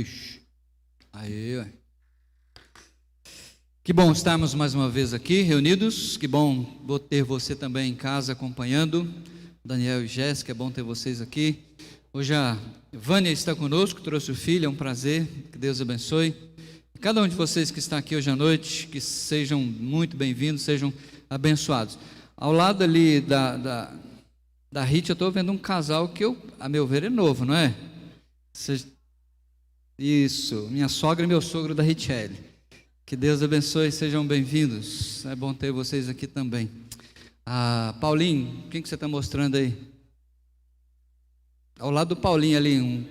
Ixi. Aí, ué. Que bom estarmos mais uma vez aqui reunidos. Que bom ter você também em casa acompanhando. Daniel e Jéssica, é bom ter vocês aqui. Hoje a Vânia está conosco, trouxe o filho, é um prazer. Que Deus abençoe. Cada um de vocês que está aqui hoje à noite, que sejam muito bem-vindos, sejam abençoados. Ao lado ali da Rit, eu estou vendo um casal que, a meu ver, é novo, não é? Isso, minha sogra e meu sogro da Richelle. Que Deus abençoe, sejam bem-vindos. É bom ter vocês aqui também. Paulinho, quem que você está mostrando aí? Ao lado do Paulinho ali.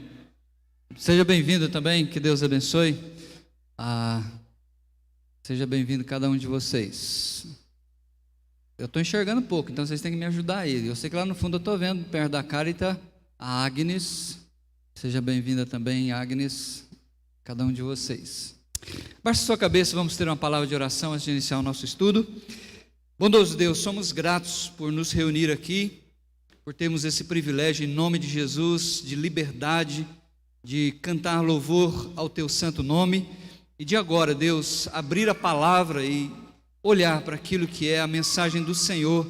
Seja bem-vindo também, que Deus abençoe. Seja bem-vindo cada um de vocês. Eu estou enxergando pouco, então vocês têm que me ajudar aí. Eu sei que lá no fundo eu estou vendo, perto da Carita, a Agnes. Seja bem-vinda também, Agnes, cada um de vocês. Baixe sua cabeça, vamos ter uma palavra de oração antes de iniciar o nosso estudo. Bondoso Deus, somos gratos por nos reunir aqui, por termos esse privilégio em nome de Jesus, de liberdade, de cantar louvor ao Teu santo nome, e de agora, Deus, abrir a palavra e olhar para aquilo que é a mensagem do Senhor,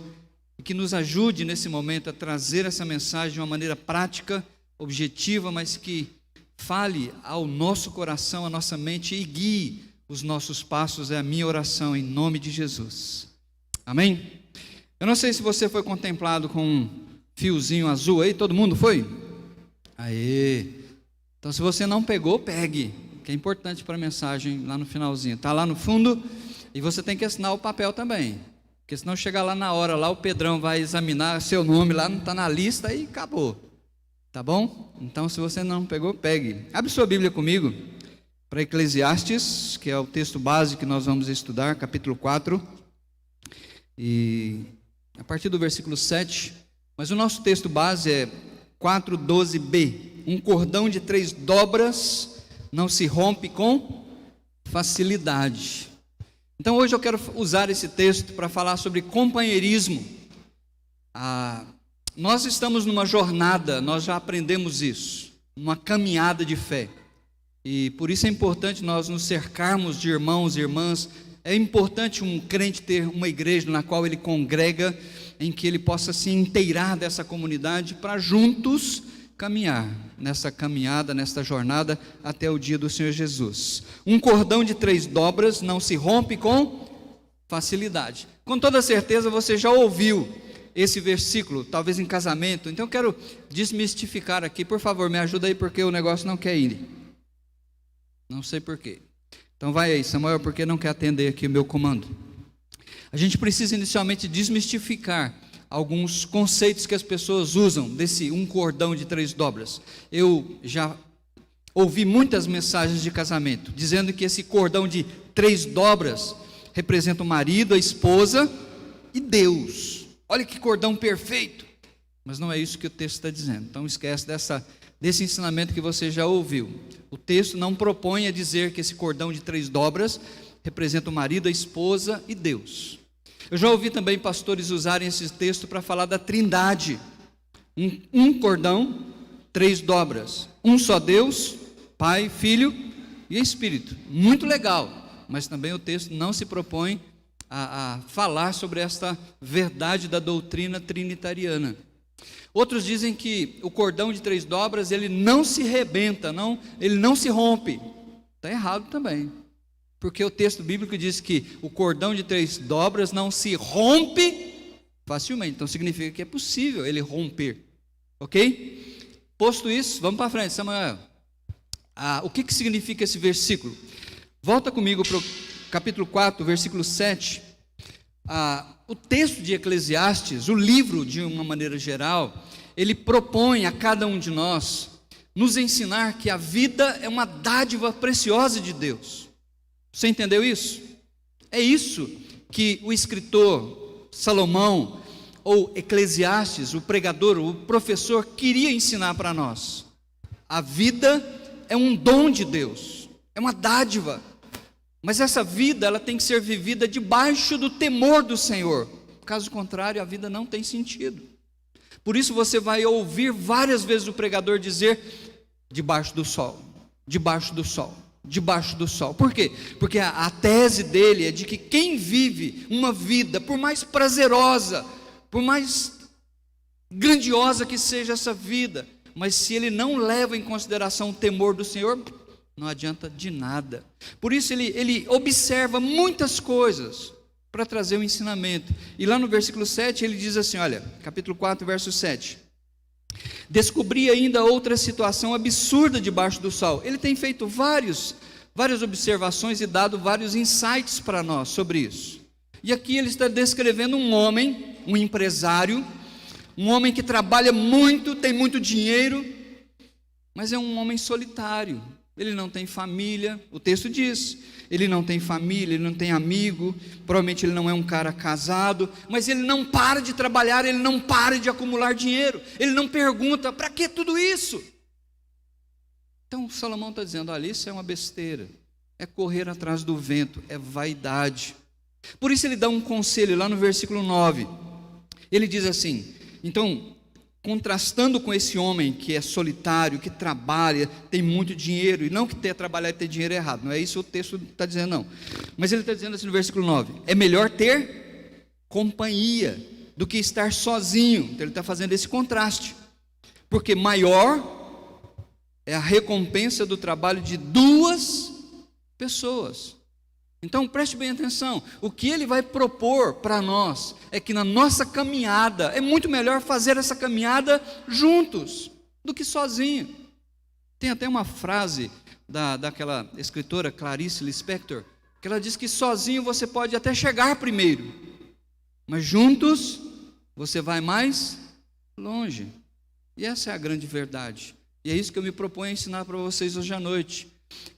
e que nos ajude nesse momento a trazer essa mensagem de uma maneira prática, objetiva, mas que fale ao nosso coração, à nossa mente e guie os nossos passos. É a minha oração em nome de Jesus. Amém? Eu não sei se você foi contemplado com um fiozinho azul aí, todo mundo foi? Aê! Então se você não pegou, pegue, que é importante para a mensagem lá no finalzinho. Está lá no fundo e você tem que assinar o papel também, porque senão chegar lá na hora, lá o Pedrão vai examinar seu nome, lá não está na lista e acabou. Tá bom? Então, se você não pegou, pegue. Abre sua Bíblia comigo para Eclesiastes, que é o texto base que nós vamos estudar, capítulo 4. E a partir do versículo 7. Mas o nosso texto base é 4:12b. Um cordão de 3 dobras não se rompe com facilidade. Então, hoje eu quero usar esse texto para falar sobre companheirismo. Nós estamos numa jornada, nós já aprendemos isso, uma caminhada de fé, e por isso é importante nós nos cercarmos de irmãos e irmãs. É importante um crente ter uma igreja na qual ele congrega, em que ele possa se inteirar dessa comunidade para juntos caminhar nessa caminhada, nesta jornada até o dia do Senhor Jesus. Um cordão de 3 dobras não se rompe com facilidade. Com toda certeza você já ouviu esse versículo, talvez em casamento. Então eu quero desmistificar aqui. Por favor, me ajuda aí, porque o negócio não quer ir. Não sei porquê. Então vai aí, Samuel, porque não quer atender aqui o meu comando. A gente precisa inicialmente desmistificar alguns conceitos que as pessoas usam desse um cordão de 3 dobras. Eu já ouvi muitas mensagens de casamento dizendo que esse cordão de 3 dobras representa o marido, a esposa e Deus. Olha que cordão perfeito, mas não é isso que o texto está dizendo. Então esquece desse ensinamento que você já ouviu. O texto não propõe a dizer que esse cordão de 3 dobras representa o marido, a esposa e Deus. Eu já ouvi também pastores usarem esse texto para falar da trindade. Um cordão, 3 dobras, um só Deus, Pai, Filho e Espírito. Muito legal, mas também o texto não se propõe a falar sobre esta verdade da doutrina trinitariana. Outros dizem que o cordão de 3 dobras, ele não se rebenta, ele não se rompe. Está errado também, porque o texto bíblico diz que o cordão de 3 dobras não se rompe facilmente. Então significa que é possível ele romper, ok? Posto isso, vamos para frente, Samuel. O que significa esse versículo? Volta comigo para o capítulo 4, versículo 7, o texto de Eclesiastes, o livro de uma maneira geral, ele propõe a cada um de nós nos ensinar que a vida é uma dádiva preciosa de Deus. Você entendeu isso? É isso que o escritor Salomão, ou Eclesiastes, o pregador, o professor, queria ensinar para nós. A vida é um dom de Deus, é uma dádiva. Mas essa vida, ela tem que ser vivida debaixo do temor do Senhor. Caso contrário, a vida não tem sentido. Por isso você vai ouvir várias vezes o pregador dizer: debaixo do sol, debaixo do sol. Debaixo do sol. Por quê? Porque a tese dele é de que quem vive uma vida, por mais prazerosa, por mais grandiosa que seja essa vida, mas se ele não leva em consideração o temor do Senhor, não adianta de nada. Por isso ele observa muitas coisas para trazer o ensinamento. E lá no versículo 7 ele diz assim, olha, capítulo 4, verso 7. Descobri ainda outra situação absurda debaixo do sol. Ele tem feito várias observações e dado vários insights para nós sobre isso. E aqui ele está descrevendo um homem, um empresário, um homem que trabalha muito, tem muito dinheiro, mas é um homem solitário. Ele não tem família, o texto diz, ele não tem família, ele não tem amigo, provavelmente ele não é um cara casado, mas ele não para de trabalhar, ele não para de acumular dinheiro, ele não pergunta, para que tudo isso? Então Salomão está dizendo, olha, isso é uma besteira, é correr atrás do vento, é vaidade. Por isso ele dá um conselho lá no versículo 9, ele diz assim, então, contrastando com esse homem que é solitário, que trabalha, tem muito dinheiro, e não que ter trabalhar e ter dinheiro é errado, não é isso o texto está dizendo não, mas ele está dizendo assim no versículo 9, é melhor ter companhia do que estar sozinho. Então ele está fazendo esse contraste, porque maior é a recompensa do trabalho de duas pessoas. Então preste bem atenção, o que ele vai propor para nós é que na nossa caminhada, é muito melhor fazer essa caminhada juntos, do que sozinho. Tem até uma frase daquela escritora Clarice Lispector, que ela diz que sozinho você pode até chegar primeiro, mas juntos você vai mais longe. E essa é a grande verdade, e é isso que eu me proponho a ensinar para vocês hoje à noite.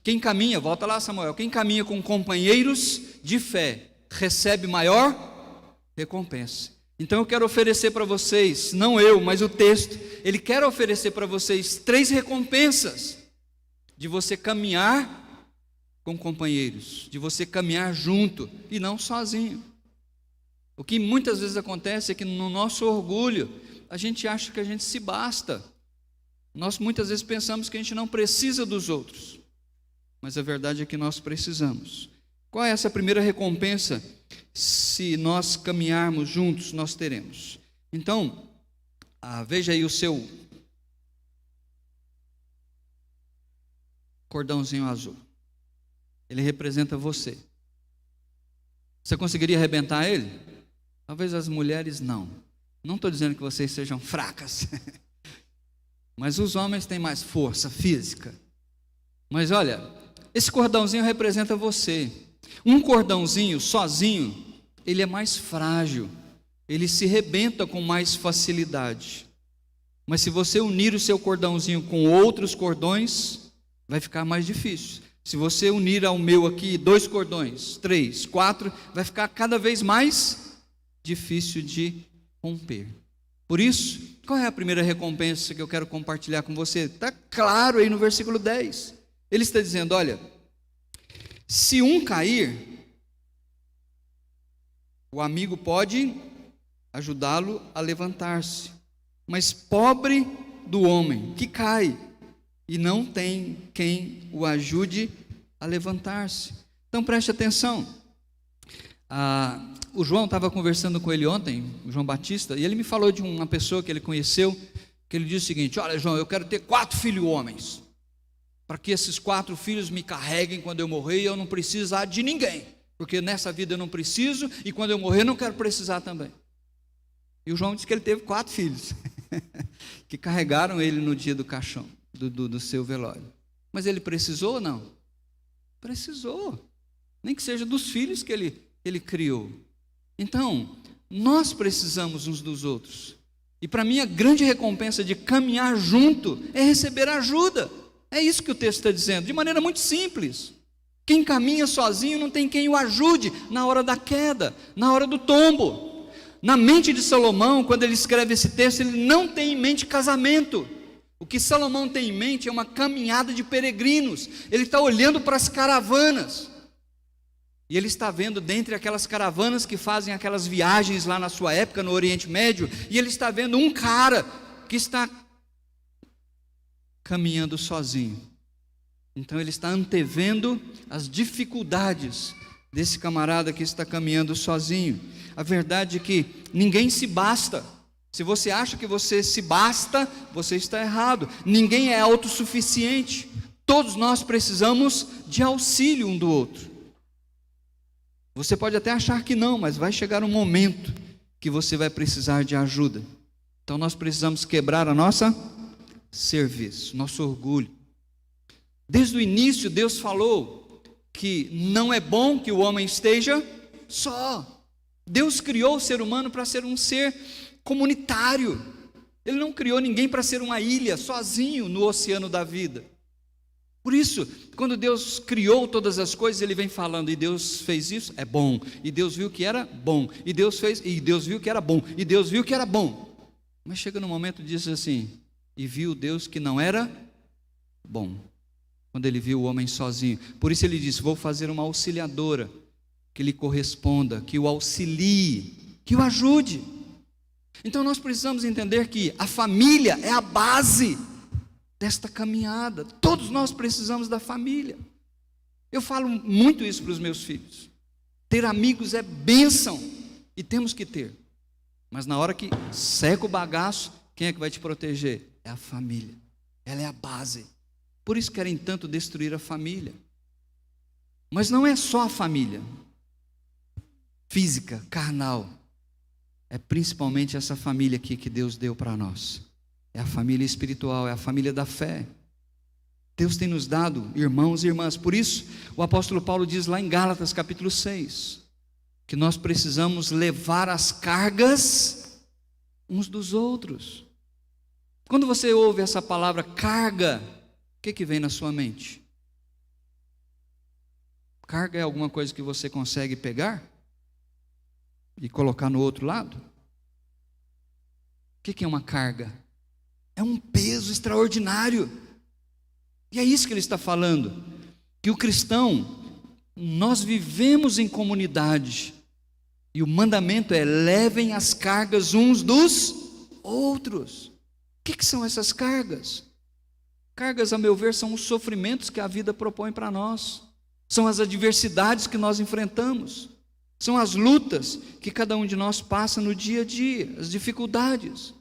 Quem caminha, volta lá Samuel, quem caminha com companheiros de fé, recebe maior recompensa. Então eu quero oferecer para vocês, não eu, mas o texto, ele quer oferecer para vocês 3 recompensas, de você caminhar com companheiros, de você caminhar junto, e não sozinho. O que muitas vezes acontece é que no nosso orgulho, a gente acha que a gente se basta, nós muitas vezes pensamos que a gente não precisa dos outros, mas a verdade é que nós precisamos. Qual é essa primeira recompensa? Se nós caminharmos juntos, nós teremos. Então, veja aí o seu cordãozinho azul. Ele representa você. Você conseguiria arrebentar ele? Talvez as mulheres não. Não estou dizendo que vocês sejam fracas, mas os homens têm mais força física. Mas olha, esse cordãozinho representa você. Um cordãozinho sozinho, ele é mais frágil, ele se rebenta com mais facilidade. Mas se você unir o seu cordãozinho com outros cordões, vai ficar mais difícil. Se você unir ao meu aqui 2 cordões, 3, 4, vai ficar cada vez mais difícil de romper. Por isso, qual é a primeira recompensa que eu quero compartilhar com você? Está claro aí no versículo 10. Ele está dizendo, olha, se um cair, o amigo pode ajudá-lo a levantar-se, mas pobre do homem que cai e não tem quem o ajude a levantar-se. Então preste atenção, o João estava conversando com ele ontem, o João Batista, e ele me falou de uma pessoa que ele conheceu, que ele disse o seguinte, olha João, eu quero ter 4 filhos homens, para que esses 4 filhos me carreguem quando eu morrer e eu não precisar de ninguém, porque nessa vida eu não preciso e quando eu morrer não quero precisar também. E o João disse que ele teve 4 filhos que carregaram ele no dia do caixão, do seu velório. Mas ele precisou ou não? Precisou, nem que seja dos filhos que ele criou. Então, nós precisamos uns dos outros, e para mim a grande recompensa de caminhar junto é receber ajuda. É isso que o texto está dizendo, de maneira muito simples. Quem caminha sozinho não tem quem o ajude na hora da queda, na hora do tombo. Na mente de Salomão, quando ele escreve esse texto, ele não tem em mente casamento. O que Salomão tem em mente é uma caminhada de peregrinos. Ele está olhando para as caravanas, e ele está vendo dentre aquelas caravanas que fazem aquelas viagens lá na sua época no Oriente Médio, e ele está vendo um cara que está caminhando sozinho. Então ele está antevendo as dificuldades desse camarada que está caminhando sozinho. A verdade é que ninguém se basta. Se você acha que você se basta, você está errado. Ninguém é autossuficiente. Todos nós precisamos de auxílio um do outro. Você pode até achar que não, mas vai chegar um momento que você vai precisar de ajuda. Então nós precisamos quebrar a nossa cerviz, nosso orgulho. Desde o início Deus falou que não é bom que o homem esteja só. Deus criou o ser humano para ser um ser comunitário. Ele não criou ninguém para ser uma ilha sozinho no oceano da vida. Por isso, quando Deus criou todas as coisas, Ele vem falando, e Deus fez isso, é bom, e Deus viu que era bom, e Deus fez, e Deus viu que era bom, e Deus viu que era bom. Mas chega no momento e diz assim, e viu Deus que não era bom, quando Ele viu o homem sozinho. Por isso Ele disse, vou fazer uma auxiliadora, que lhe corresponda, que o auxilie, que o ajude. Então nós precisamos entender que a família é a base desta caminhada. Todos nós precisamos da família. Eu falo muito isso para os meus filhos. Ter amigos é bênção e temos que ter. Mas na hora que seca o bagaço, quem é que vai te proteger? É a família. Ela é a base. Por isso querem tanto destruir a família. Mas não é só a família física, carnal. É principalmente essa família aqui que Deus deu para nós. É a família espiritual, é a família da fé. Deus tem nos dado irmãos e irmãs. Por isso, o apóstolo Paulo diz lá em Gálatas capítulo 6, que nós precisamos levar as cargas uns dos outros. Quando você ouve essa palavra carga, o que vem na sua mente? Carga é alguma coisa que você consegue pegar e colocar no outro lado? O que é uma carga? É um peso extraordinário. E é isso que ele está falando, que o cristão, nós vivemos em comunidade, e o mandamento é, levem as cargas uns dos outros. O que são essas cargas? Cargas, a meu ver, são os sofrimentos que a vida propõe para nós, são as adversidades que nós enfrentamos, são as lutas que cada um de nós passa no dia a dia, as dificuldades.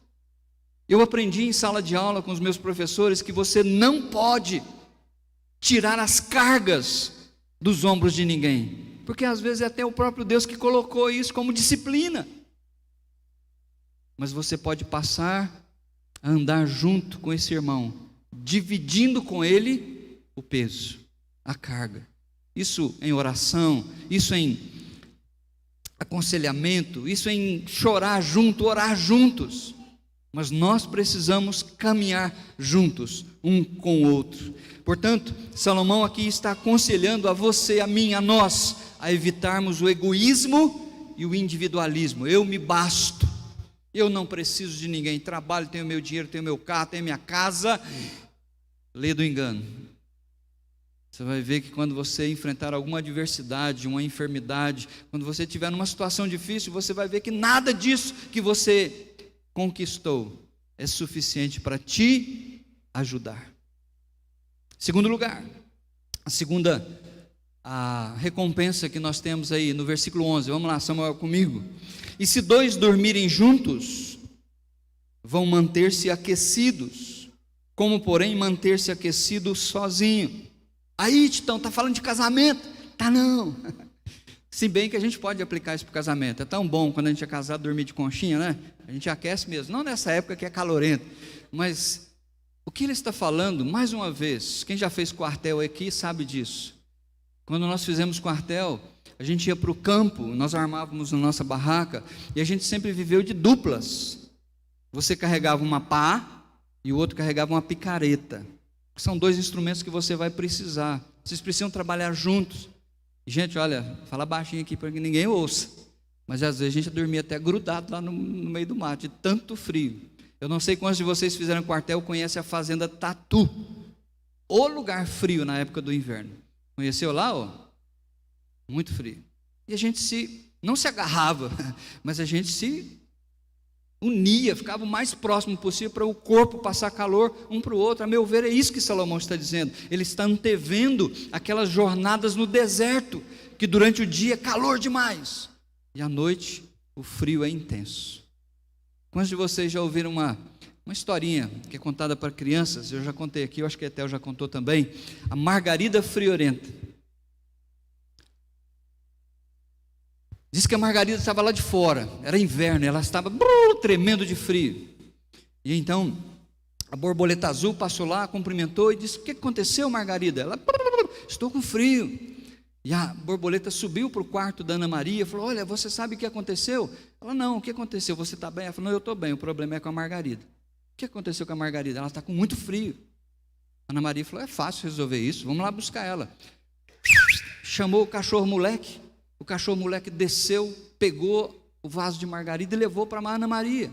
Eu aprendi em sala de aula com os meus professores que você não pode tirar as cargas dos ombros de ninguém, porque às vezes é até o próprio Deus que colocou isso como disciplina. Mas você pode passar a andar junto com esse irmão, dividindo com ele o peso, a carga. Isso em oração, isso em aconselhamento, isso em chorar junto, orar juntos. Mas nós precisamos caminhar juntos, um com o outro. Portanto, Salomão aqui está aconselhando a você, a mim, a nós, a evitarmos o egoísmo e o individualismo. Eu me basto, eu não preciso de ninguém, trabalho, tenho meu dinheiro, tenho meu carro, tenho minha casa. Lê do engano. Você vai ver que quando você enfrentar alguma adversidade, uma enfermidade, quando você estiver numa situação difícil, você vai ver que nada disso que você conquistou é suficiente para te ajudar. Segundo lugar, a recompensa que nós temos aí no versículo 11, vamos lá, Samuel, comigo. E se dois dormirem juntos, vão manter-se aquecidos, como porém manter-se aquecido sozinho. Aí, Titão, está falando de casamento? Tá não. Se bem que a gente pode aplicar isso para o casamento. É tão bom quando a gente é casado dormir de conchinha, né? A gente aquece mesmo, não nessa época que é calorento. Mas o que ele está falando, mais uma vez, quem já fez quartel aqui sabe disso. Quando nós fizemos quartel, a gente ia para o campo, nós armávamos a nossa barraca, e a gente sempre viveu de duplas. Você carregava uma pá e o outro carregava uma picareta. São dois instrumentos que você vai precisar. Vocês precisam trabalhar juntos. Gente, olha, fala baixinho aqui para que ninguém ouça. Mas às vezes a gente dormia até grudado lá no meio do mato, de tanto frio. Eu não sei quantos de vocês fizeram quartel, conhecem a fazenda Tatu. O lugar frio na época do inverno. Conheceu lá, ó? Muito frio. E a gente não se agarrava, mas a gente se unia, ficava o mais próximo possível para o corpo passar calor um para o outro. A meu ver, é isso que Salomão está dizendo. Ele está antevendo aquelas jornadas no deserto, que durante o dia é calor demais, e à noite o frio é intenso. Quantos de vocês já ouviram uma historinha que é contada para crianças? Eu já contei aqui, eu acho que a Etel já contou também. A Margarida Friorenta. Diz que a Margarida estava lá de fora, era inverno, ela estava tremendo de frio. E então a borboleta azul passou lá, cumprimentou e disse: o que aconteceu, Margarida? Ela: estou com frio. E a borboleta subiu para o quarto da Ana Maria e falou: olha, você sabe o que aconteceu? Ela: não, o que aconteceu? Você está bem? Ela falou: não, eu estou bem, o problema é com a Margarida. O que aconteceu com a Margarida? Ela está com muito frio. A Ana Maria falou: é fácil resolver isso, vamos lá buscar ela. Chamou o cachorro moleque. O cachorro moleque desceu, pegou o vaso de Margarida e levou para a Ana Maria.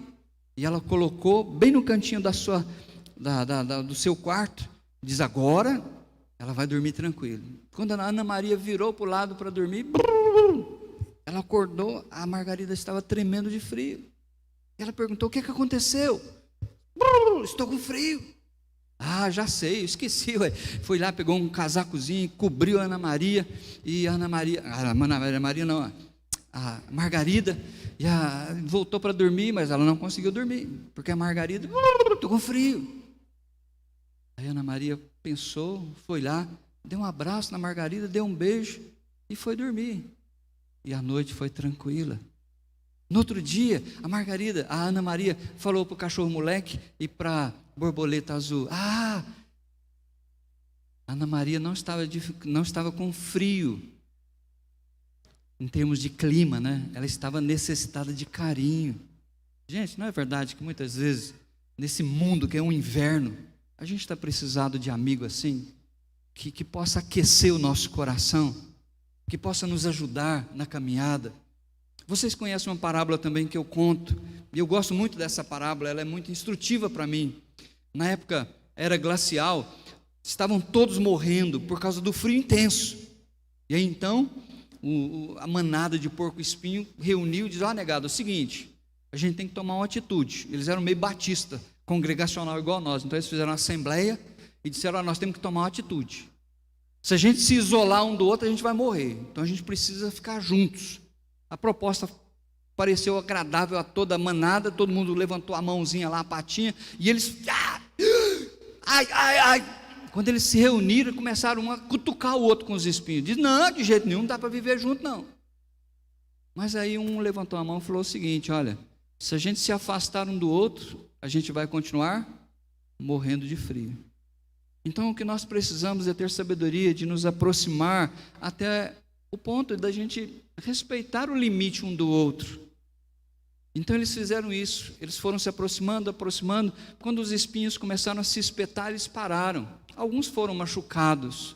E ela colocou bem no cantinho do seu quarto. Diz: agora ela vai dormir tranquila. Quando a Ana Maria virou para o lado para dormir, ela acordou, a Margarida estava tremendo de frio. Ela perguntou: o que aconteceu? Estou com frio. Ah, já sei, eu esqueci. Ué. Foi lá, pegou um casacozinho, cobriu a Ana Maria. E a Ana Maria não, a Margarida, voltou para dormir, mas ela não conseguiu dormir, porque a Margarida: estou com frio. Aí a Ana Maria pensou, foi lá, deu um abraço na Margarida, deu um beijo e foi dormir. E a noite foi tranquila. No outro dia, a Ana Maria falou para o cachorro moleque e para a borboleta azul: a Ana Maria não estava com frio em termos de clima, né? Ela estava necessitada de carinho. Gente, não é verdade que muitas vezes, nesse mundo que é um inverno, a gente está precisado de amigo assim, que possa aquecer o nosso coração, que possa nos ajudar na caminhada. Vocês conhecem uma parábola também que eu conto, e eu gosto muito dessa parábola, ela é muito instrutiva para mim. Na época, era glacial, estavam todos morrendo por causa do frio intenso. E aí então, a manada de porco-espinho reuniu e disse: negado, é o seguinte, a gente tem que tomar uma atitude. Eles eram meio batista, congregacional igual nós, então eles fizeram uma assembleia e disseram: nós temos que tomar uma atitude. Se a gente se isolar um do outro, a gente vai morrer, então a gente precisa ficar juntos. A proposta pareceu agradável a toda a manada, todo mundo levantou a mãozinha lá, a patinha, e eles, quando eles se reuniram, começaram a cutucar o outro com os espinhos. Diz: não, de jeito nenhum, não dá para viver junto não. Mas aí um levantou a mão e falou o seguinte: olha, se a gente se afastar um do outro, a gente vai continuar morrendo de frio. Então o que nós precisamos é ter sabedoria de nos aproximar até o ponto da gente respeitar o limite um do outro. Então eles fizeram isso, eles foram se aproximando, quando os espinhos começaram a se espetar, eles pararam. Alguns foram machucados,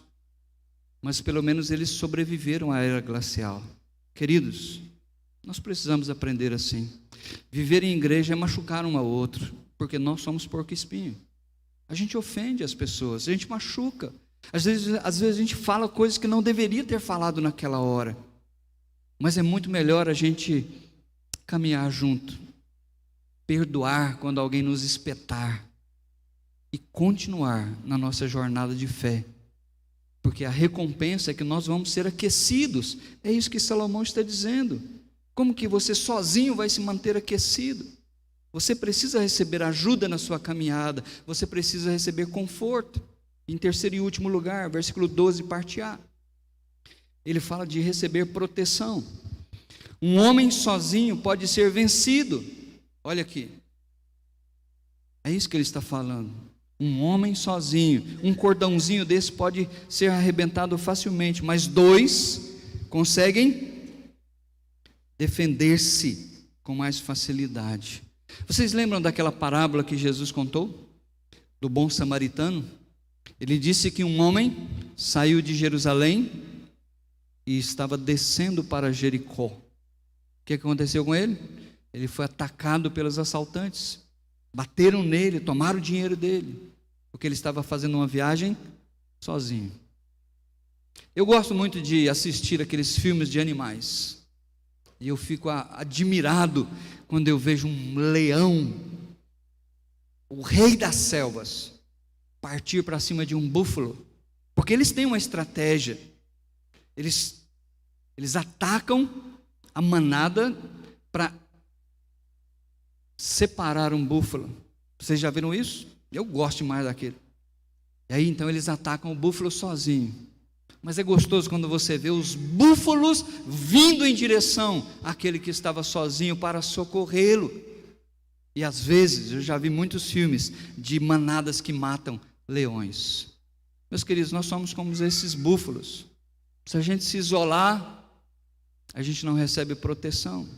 mas pelo menos eles sobreviveram à era glacial. Queridos, nós precisamos aprender assim. Viver em igreja é machucar um ao outro, porque nós somos porco-espinho. A gente ofende as pessoas, a gente machuca. Às vezes a gente fala coisas que não deveria ter falado naquela hora. Mas é muito melhor a gente caminhar junto, perdoar quando alguém nos espetar e continuar na nossa jornada de fé, porque a recompensa é que nós vamos ser aquecidos. É isso que Salomão está dizendo. Como que você sozinho vai se manter aquecido? Você precisa receber ajuda na sua caminhada, você precisa receber conforto. Em terceiro e último lugar, versículo 12, parte A, ele fala de receber proteção. Um homem sozinho pode ser vencido. Olha aqui, é isso que ele está falando. Um homem sozinho, um cordãozinho desse pode ser arrebentado facilmente, mas dois conseguem defender-se com mais facilidade. Vocês lembram daquela parábola que Jesus contou? Do bom samaritano? Ele disse que um homem saiu de Jerusalém e estava descendo para Jericó. O que aconteceu com ele? Ele foi atacado pelos assaltantes, bateram nele, tomaram o dinheiro dele, porque ele estava fazendo uma viagem sozinho. Eu gosto muito de assistir aqueles filmes de animais. E eu fico admirado quando eu vejo um leão, o rei das selvas, partir para cima de um búfalo, porque eles têm uma estratégia. Eles atacam a manada para separar um búfalo. Vocês já viram isso? Eu gosto demais daquele. E aí então eles atacam o búfalo sozinho. Mas é gostoso quando você vê os búfalos vindo em direção àquele que estava sozinho para socorrê-lo. E às vezes, eu já vi muitos filmes de manadas que matam leões. Meus queridos, nós somos como esses búfalos. Se a gente se isolar, a gente não recebe proteção.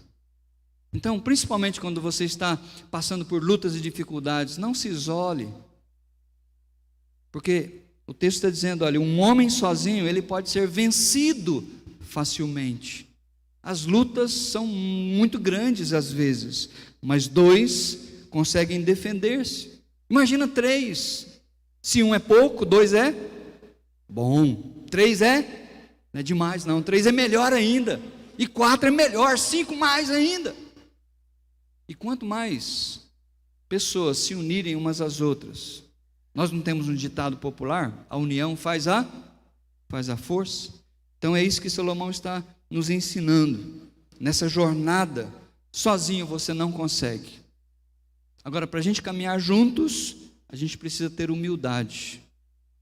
Então, principalmente quando você está passando por lutas e dificuldades, não se isole. Porque o texto está dizendo, olha, um homem sozinho, ele pode ser vencido facilmente. As lutas são muito grandes às vezes, mas 2 conseguem defender-se. Imagina 3. Se 1 é pouco, 2 é bom. 3 não é demais não, 3 é melhor ainda. E 4 é melhor, 5 mais ainda. E quanto mais pessoas se unirem umas às outras, nós não temos um ditado popular? A união faz a força. Então é isso que Salomão está nos ensinando. Nessa jornada, sozinho você não consegue. Agora, para a gente caminhar juntos, a gente precisa ter humildade.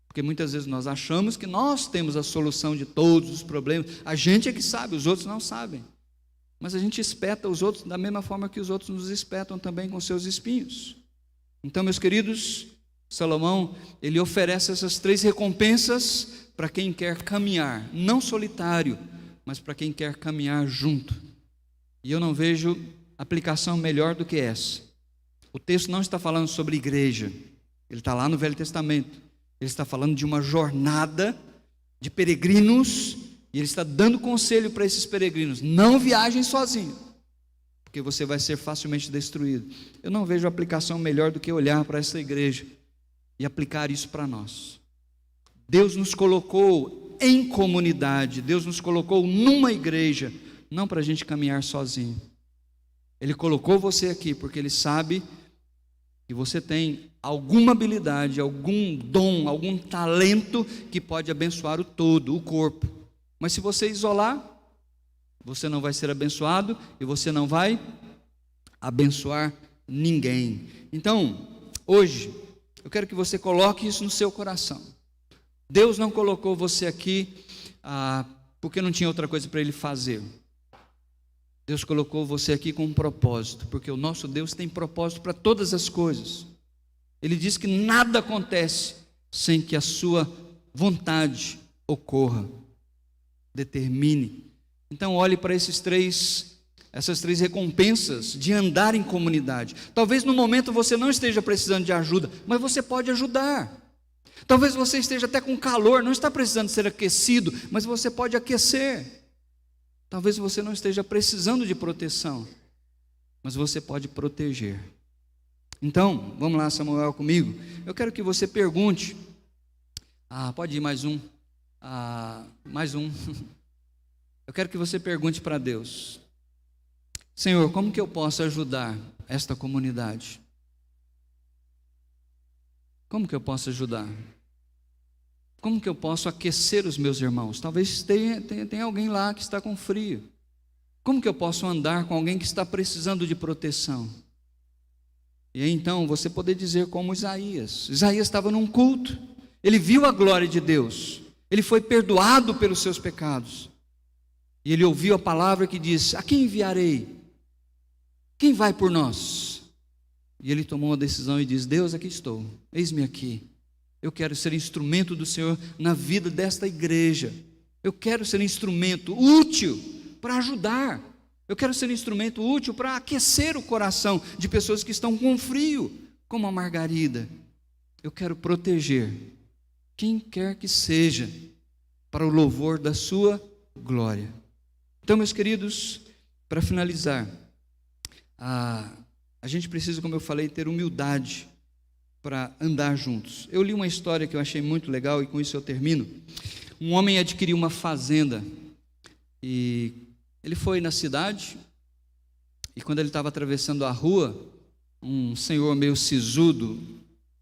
Porque muitas vezes nós achamos que nós temos a solução de todos os problemas. A gente é que sabe, os outros não sabem. Mas a gente espeta os outros da mesma forma que os outros nos espetam também com seus espinhos. Então, meus queridos, Salomão, ele oferece essas 3 recompensas para quem quer caminhar, não solitário, mas para quem quer caminhar junto. E eu não vejo aplicação melhor do que essa. O texto não está falando sobre igreja, ele está lá no Velho Testamento. Ele está falando de uma jornada de peregrinos, e ele está dando conselho para esses peregrinos: não viajem sozinho, porque você vai ser facilmente destruído. Eu não vejo aplicação melhor do que olhar para essa igreja e aplicar isso para nós. Deus nos colocou em comunidade, Deus nos colocou numa igreja, não para a gente caminhar sozinho. Ele colocou você aqui porque Ele sabe que você tem alguma habilidade, algum dom, algum talento que pode abençoar o todo, o corpo. Mas se você isolar, você não vai ser abençoado e você não vai abençoar ninguém. Então, hoje, eu quero que você coloque isso no seu coração. Deus não colocou você aqui porque não tinha outra coisa para Ele fazer. Deus colocou você aqui com um propósito, porque o nosso Deus tem propósito para todas as coisas. Ele diz que nada acontece sem que a sua vontade ocorra, determine. Então olhe para essas três recompensas de andar em comunidade. Talvez no momento você não esteja precisando de ajuda, mas você pode ajudar. Talvez você esteja até com calor, não está precisando ser aquecido, mas você pode aquecer. Talvez você não esteja precisando de proteção, mas você pode proteger. Então, vamos lá, Samuel, comigo. Eu quero que você pergunte. Pode ir mais um. Mais um. Eu quero que você pergunte para Deus: Senhor, como que eu posso ajudar esta comunidade? Como que eu posso ajudar? Como que eu posso aquecer os meus irmãos? Talvez tenha alguém lá que está com frio. Como que eu posso andar com alguém que está precisando de proteção? E aí então você poder dizer como Isaías. Isaías estava num culto, ele viu a glória de Deus, ele foi perdoado pelos seus pecados. E ele ouviu a palavra que diz: a quem enviarei? Quem vai por nós? E ele tomou uma decisão e diz: Deus, aqui estou, eis-me aqui. Eu quero ser instrumento do Senhor na vida desta igreja. Eu quero ser instrumento útil para ajudar. Eu quero ser instrumento útil para aquecer o coração de pessoas que estão com frio, como a Margarida. Eu quero proteger quem quer que seja, para o louvor da sua glória. Então, meus queridos, para finalizar, a gente precisa, como eu falei, ter humildade para andar juntos. Eu li uma história que eu achei muito legal e com isso eu termino. Um homem adquiriu uma fazenda e Ele foi na cidade, e quando ele estava atravessando a rua, um senhor meio sisudo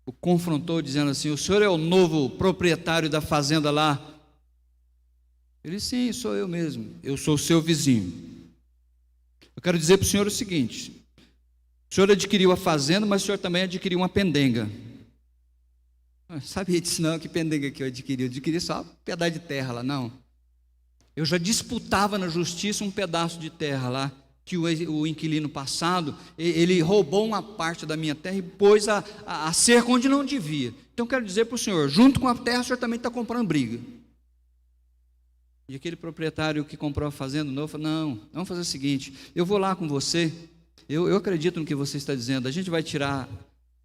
o confrontou, dizendo assim: o senhor é o novo proprietário da fazenda lá? Ele disse: sim, sou eu mesmo, eu sou o seu vizinho. Eu quero dizer para o senhor o seguinte: o senhor adquiriu a fazenda, mas o senhor também adquiriu uma pendenga. Eu sabia disso não, que pendenga que eu adquiri só um pedaço de terra lá, não. Eu já disputava na justiça um pedaço de terra lá, que o inquilino passado, ele roubou uma parte da minha terra e pôs a cerca onde não devia. Então quero dizer para o senhor, junto com a terra, o senhor também está comprando briga. E aquele proprietário que comprou a fazenda novo falou: não, vamos fazer o seguinte, eu vou lá com você, eu acredito no que você está dizendo, a gente vai tirar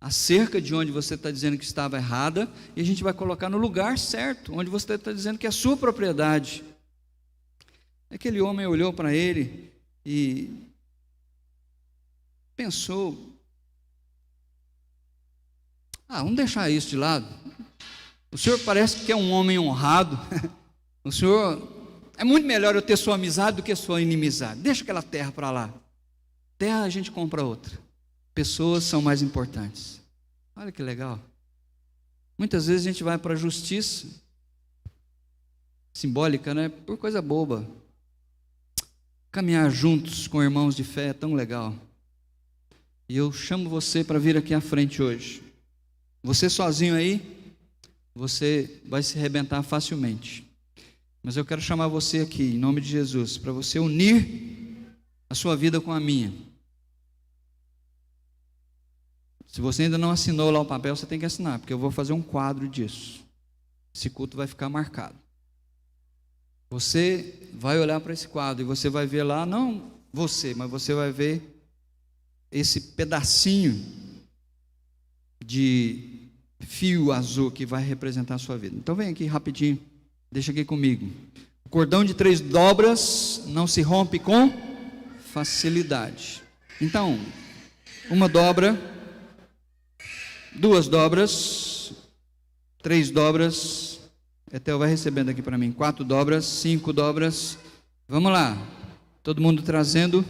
a cerca de onde você está dizendo que estava errada, e a gente vai colocar no lugar certo, onde você está dizendo que é a sua propriedade. Aquele homem olhou para ele e pensou: vamos deixar isso de lado. O senhor parece que é um homem honrado. O senhor, é muito melhor eu ter sua amizade do que sua inimizade. Deixa aquela terra para lá. Terra a gente compra outra. Pessoas são mais importantes. Olha que legal. Muitas vezes a gente vai para a justiça simbólica, né? Por coisa boba. Caminhar juntos com irmãos de fé é tão legal. E eu chamo você para vir aqui à frente hoje. Você sozinho aí, você vai se arrebentar facilmente. Mas eu quero chamar você aqui, em nome de Jesus, para você unir a sua vida com a minha. Se você ainda não assinou lá o papel, você tem que assinar, porque eu vou fazer um quadro disso. Esse culto vai ficar marcado. Você vai olhar para esse quadro e você vai ver lá, não você, mas você vai ver esse pedacinho de fio azul que vai representar a sua vida. Então vem aqui rapidinho, deixa aqui comigo. O cordão de 3 dobras não se rompe com facilidade. Então, uma dobra, 2 dobras, 3 dobras, Etel vai recebendo aqui para mim, 4 dobras, 5 dobras, vamos lá, todo mundo trazendo.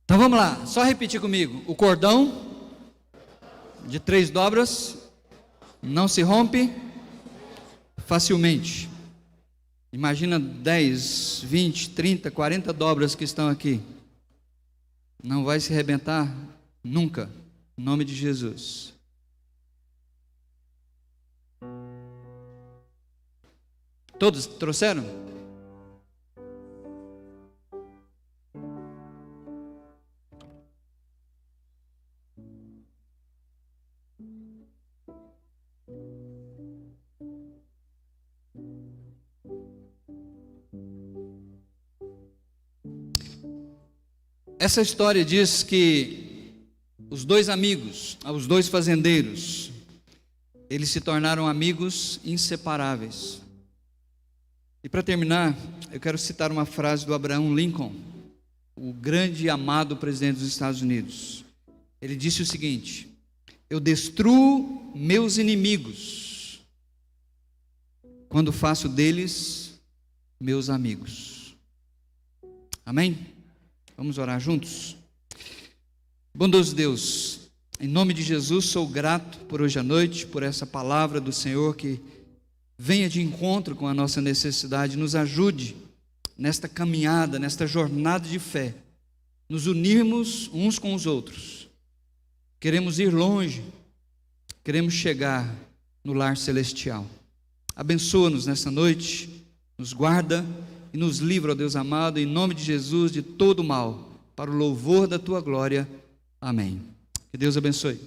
Então vamos lá, só repetir comigo. O cordão de 3 dobras não se rompe facilmente. Imagina 10, 20, 30, 40 dobras que estão aqui. Não vai se arrebentar nunca, em nome de Jesus. Todos trouxeram? Essa história diz que os 2 amigos, os 2 fazendeiros, eles se tornaram amigos inseparáveis. E para terminar, eu quero citar uma frase do Abraham Lincoln, o grande e amado presidente dos Estados Unidos. Ele disse o seguinte: eu destruo meus inimigos quando faço deles meus amigos. Amém? Vamos orar juntos? Bondoso Deus, em nome de Jesus, sou grato por hoje à noite, por essa palavra do Senhor que venha de encontro com a nossa necessidade, nos ajude nesta caminhada, nesta jornada de fé, nos unirmos uns com os outros. Queremos ir longe, queremos chegar no lar celestial. Abençoa-nos nessa noite, nos guarda e nos livra, ó Deus amado, em nome de Jesus, de todo mal, para o louvor da Tua glória. Amém. Que Deus abençoe.